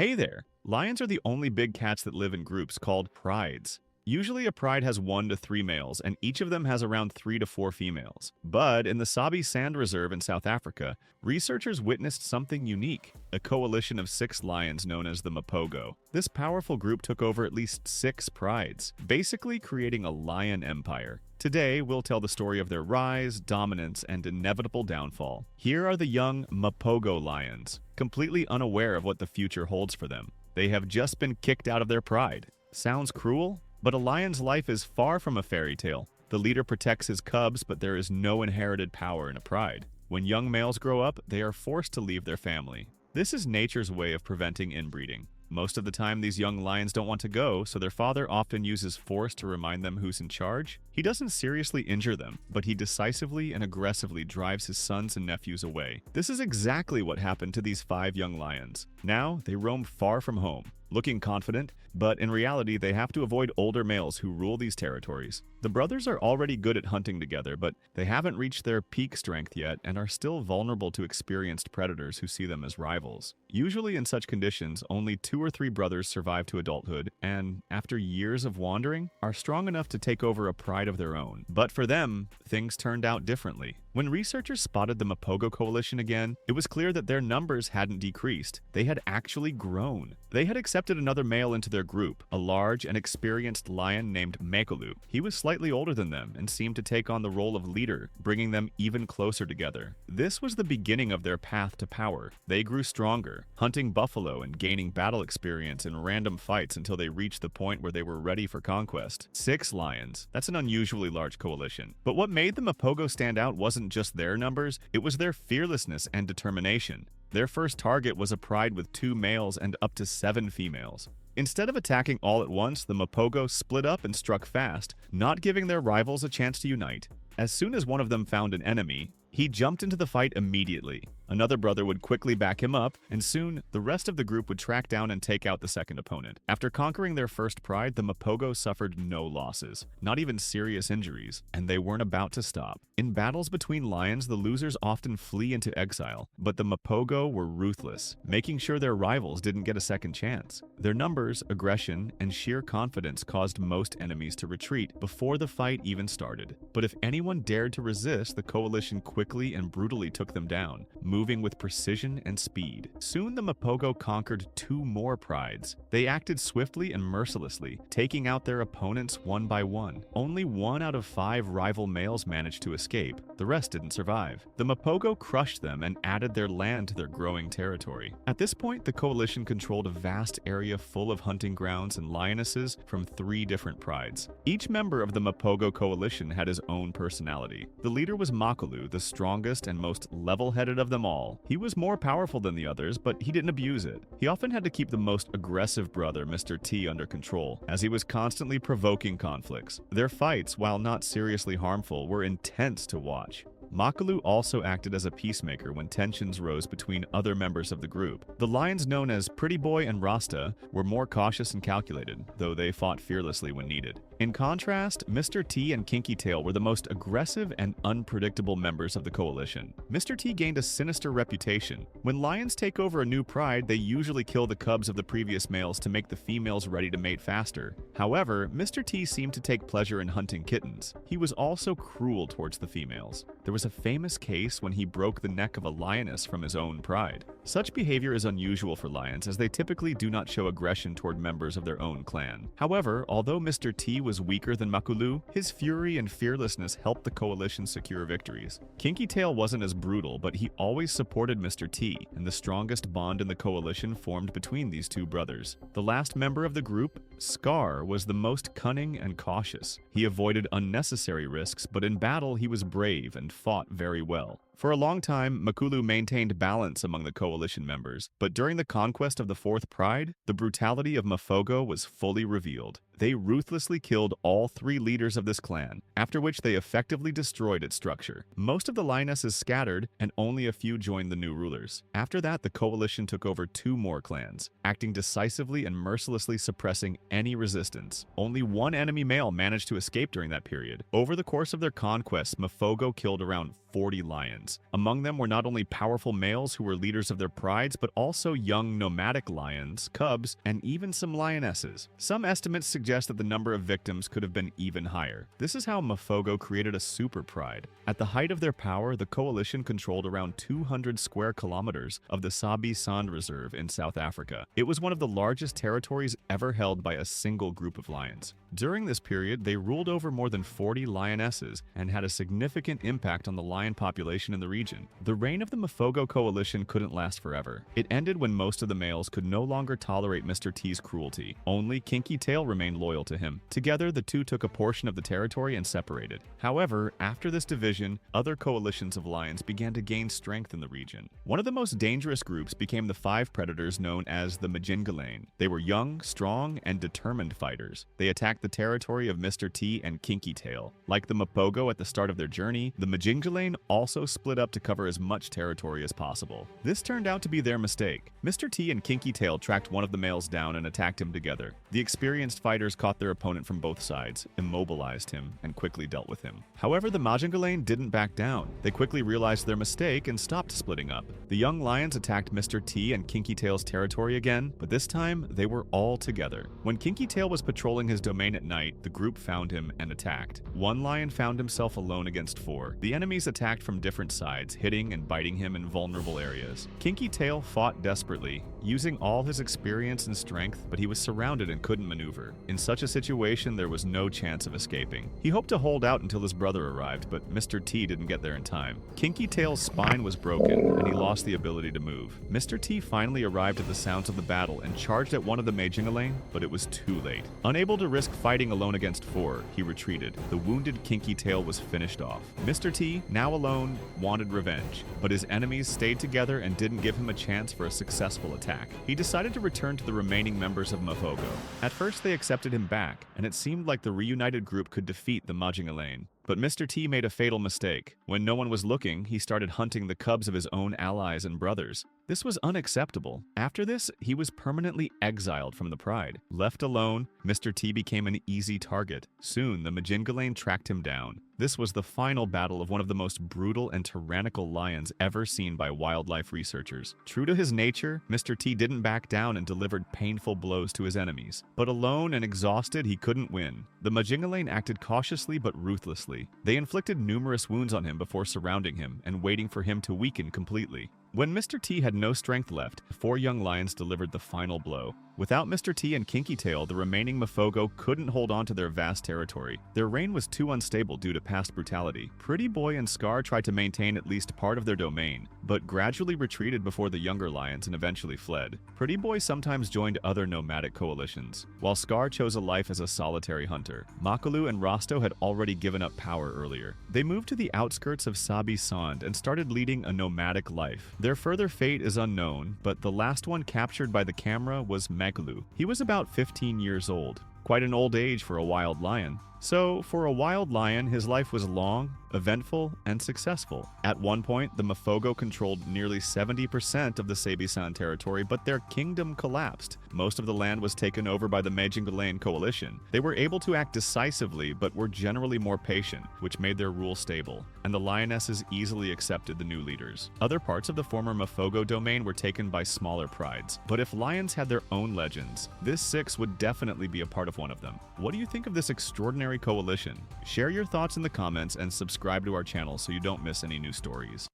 Hey there! Lions are the only big cats that live in groups called prides. Usually a pride has 1 to 3 males, and each of them has around 3 to 4 females. But in the Sabi Sand Reserve in South Africa, researchers witnessed something unique, a coalition of 6 lions known as the Mapogo. This powerful group took over at least 6 prides, basically creating a lion empire. Today, we'll tell the story of their rise, dominance, and inevitable downfall. Here are the young Mapogo Lions, completely unaware of what the future holds for them. They have just been kicked out of their pride. Sounds cruel? But a lion's life is far from a fairy tale. The leader protects his cubs, but there is no inherited power in a pride. When young males grow up, they are forced to leave their family. This is nature's way of preventing inbreeding. Most of the time, these young lions don't want to go, so their father often uses force to remind them who's in charge. He doesn't seriously injure them, but he decisively and aggressively drives his sons and nephews away. This is exactly what happened to these 5 young lions. Now, they roam far from home, looking confident, but in reality, they have to avoid older males who rule these territories. The brothers are already good at hunting together, but they haven't reached their peak strength yet and are still vulnerable to experienced predators who see them as rivals. Usually in such conditions, only 2 or 3 brothers survive to adulthood and, after years of wandering, are strong enough to take over a pride of their own. But for them, things turned out differently. When researchers spotted the Mapogo coalition again, it was clear that their numbers hadn't decreased. They had actually grown. They had accepted another male into their group, a large and experienced lion named Makulu. He was slightly older than them and seemed to take on the role of leader, bringing them even closer together. This was the beginning of their path to power. They grew stronger, hunting buffalo and gaining battle experience in random fights until they reached the point where they were ready for conquest. 6 lions. That's an unusually large coalition. But what made the Mapogo stand out wasn't just their numbers, it was their fearlessness and determination. Their first target was a pride with 2 males and up to 7 females. Instead of attacking all at once, the Mapogo split up and struck fast, not giving their rivals a chance to unite. As soon as one of them found an enemy, he jumped into the fight immediately. Another brother would quickly back him up, and soon, the rest of the group would track down and take out the second opponent. After conquering their first pride, the Mapogo suffered no losses, not even serious injuries, and they weren't about to stop. In battles between lions, the losers often flee into exile, but the Mapogo were ruthless, making sure their rivals didn't get a second chance. Their numbers, aggression, and sheer confidence caused most enemies to retreat before the fight even started. But if anyone dared to resist, the coalition quickly and brutally took them down, moving with precision and speed. Soon the Mapogo conquered 2 more prides. They acted swiftly and mercilessly, taking out their opponents one by one. Only 1 out of 5 rival males managed to escape. The rest didn't survive. The Mapogo crushed them and added their land to their growing territory. At this point, the coalition controlled a vast area full of hunting grounds and lionesses from 3 different prides. Each member of the Mapogo coalition had his own personality. The leader was Makulu, the strongest and most level-headed of them all. He was more powerful than the others, but he didn't abuse it. He often had to keep the most aggressive brother, Mr. T, under control, as he was constantly provoking conflicts. Their fights, while not seriously harmful, were intense to watch. Makulu also acted as a peacemaker when tensions rose between other members of the group. The lions known as Pretty Boy and Rasta were more cautious and calculated, though they fought fearlessly when needed. In contrast, Mr. T and Kinky Tail were the most aggressive and unpredictable members of the coalition. Mr. T gained a sinister reputation. When lions take over a new pride, they usually kill the cubs of the previous males to make the females ready to mate faster. However, Mr. T seemed to take pleasure in hunting kittens. He was also cruel towards the females. There was a famous case when he broke the neck of a lioness from his own pride. Such behavior is unusual for lions, as they typically do not show aggression toward members of their own clan. However, although Mr. T was weaker than Makulu, his fury and fearlessness helped the coalition secure victories. Kinky Tail wasn't as brutal, but he always supported Mr. T, and the strongest bond in the coalition formed between these 2 brothers. The last member of the group, Scar, was the most cunning and cautious. He avoided unnecessary risks, but in battle he was brave and fought very well. For a long time, Makulu maintained balance among the coalition members, but during the conquest of the 4th pride, the brutality of Mapogo was fully revealed. They ruthlessly killed all 3 leaders of this clan, after which they effectively destroyed its structure. Most of the lionesses scattered, and only a few joined the new rulers. After that, the coalition took over 2 more clans, acting decisively and mercilessly suppressing any resistance. Only 1 enemy male managed to escape during that period. Over the course of their conquests, Mapogo killed around 40 lions. Among them were not only powerful males who were leaders of their prides, but also young nomadic lions, cubs, and even some lionesses. Some estimates suggest that the number of victims could have been even higher. This is how Mapogo created a super pride. At the height of their power, the coalition controlled around 200 square kilometers of the Sabi Sand Reserve in South Africa. It was one of the largest territories ever held by a single group of lions. During this period, they ruled over more than 40 lionesses and had a significant impact on the lion population in the region. The reign of the Mapogo coalition couldn't last forever. It ended when most of the males could no longer tolerate Mr. T's cruelty. Only Kinky Tail remained loyal to him. Together, the two took a portion of the territory and separated. However, after this division, other coalitions of lions began to gain strength in the region. One of the most dangerous groups became the 5 predators known as the Majingilane. They were young, strong, and determined fighters. They attacked the territory of Mr. T and Kinky Tail. Like the Mapogo at the start of their journey, the Majingilane also split up to cover as much territory as possible. This turned out to be their mistake. Mr. T and Kinky Tail tracked one of the males down and attacked him together. The experienced fighters caught their opponent from both sides, immobilized him, and quickly dealt with him. However, the Majingilane didn't back down. They quickly realized their mistake and stopped splitting up. The young lions attacked Mr. T and Kinky Tail's territory again, but this time they were all together. When Kinky Tail was patrolling his domain at night, the group found him and attacked. One lion found himself alone against 4. The enemies attacked from different sides, hitting and biting him in vulnerable areas. Kinky Tail fought desperately, using all his experience and strength, but he was surrounded and couldn't maneuver. In such a situation, there was no chance of escaping. He hoped to hold out until his brother arrived, but Mr. T didn't get there in time. Kinky Tail's spine was broken, and he lost the ability to move. Mr. T finally arrived at the sounds of the battle and charged at one of the Majingilane, but it was too late. Unable to risk fighting alone against 4, he retreated. The wounded Kinky Tail was finished off. Mr. T, now alone, wanted revenge, but his enemies stayed together and didn't give him a chance for a successful attack. He decided to return to the remaining members of Mapogo. At first, they accepted him back, and it seemed like the reunited group could defeat the Majingilane. But Mr. T made a fatal mistake. When no one was looking, he started hunting the cubs of his own allies and brothers. This was unacceptable. After this, he was permanently exiled from the pride. Left alone, Mr. T became an easy target. Soon, the Majingilane tracked him down. This was the final battle of one of the most brutal and tyrannical lions ever seen by wildlife researchers. True to his nature, Mr. T didn't back down and delivered painful blows to his enemies. But alone and exhausted, he couldn't win. The Majingilane acted cautiously but ruthlessly. They inflicted numerous wounds on him before surrounding him and waiting for him to weaken completely. When Mr. T had no strength left, the 4 young lions delivered the final blow. Without Mr. T and Kinky Tail, the remaining Mapogo couldn't hold on to their vast territory. Their reign was too unstable due to past brutality. Pretty Boy and Scar tried to maintain at least part of their domain, but gradually retreated before the younger lions and eventually fled. Pretty Boy sometimes joined other nomadic coalitions, while Scar chose a life as a solitary hunter. Makulu and Rosto had already given up power earlier. They moved to the outskirts of Sabi Sand and started leading a nomadic life. Their further fate is unknown, but the last one captured by the camera was Makulu. He was about 15 years old. Quite an old age for a wild lion. So, for a wild lion, his life was long, eventful, and successful. At one point, the Mapogo controlled nearly 70% of the Sabi-San territory, but their kingdom collapsed. Most of the land was taken over by the Majingilane coalition. They were able to act decisively, but were generally more patient, which made their rule stable, and the lionesses easily accepted the new leaders. Other parts of the former Mapogo domain were taken by smaller prides. But if lions had their own legends, this 6 would definitely be a part of one of them. What do you think of this extraordinary coalition? Share your thoughts in the comments and subscribe to our channel so you don't miss any new stories.